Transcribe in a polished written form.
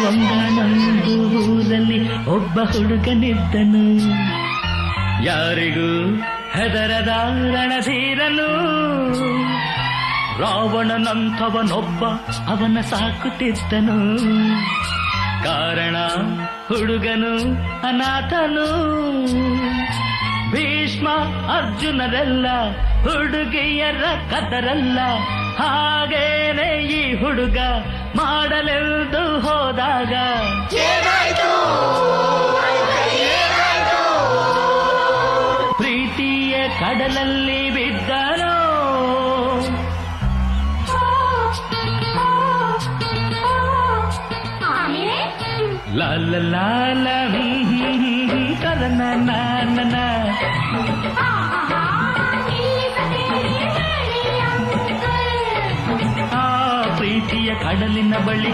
ಒಂದಾನೊಂದು ಊರಲ್ಲಿ ಒಬ್ಬ ಹುಡುಗನಿದ್ದನು, ಯಾರಿಗೂ ಹೆದರದ ರಣಧೀರನು. ರಾವಣನಂಥವನೊಬ್ಬ ಅವನ ಸಾಕುತ್ತಿದ್ದನು, ಕಾರಣ ಹುಡುಗನು ಅನಾಥನು. ಭೀಷ್ಮ ಅರ್ಜುನರೆಲ್ಲ ಹುಡುಗಿಯರ ಕದರಲ್ಲ, ಹಾಗೇನೆ ಈ ಹುಡುಗ ಮಾಡಲೆಂದು ಹೋದಾಗ ಪ್ರೀತಿಯ ಕಡಲಲ್ಲಿ ಬಿದ್ದನೋ. ಲಾಲ ಲಾಲ ಕರನ ನಾನನ ಆ ಪ್ರೀತಿಯ ಕಡಲಿನ ಬಳಿಗೆ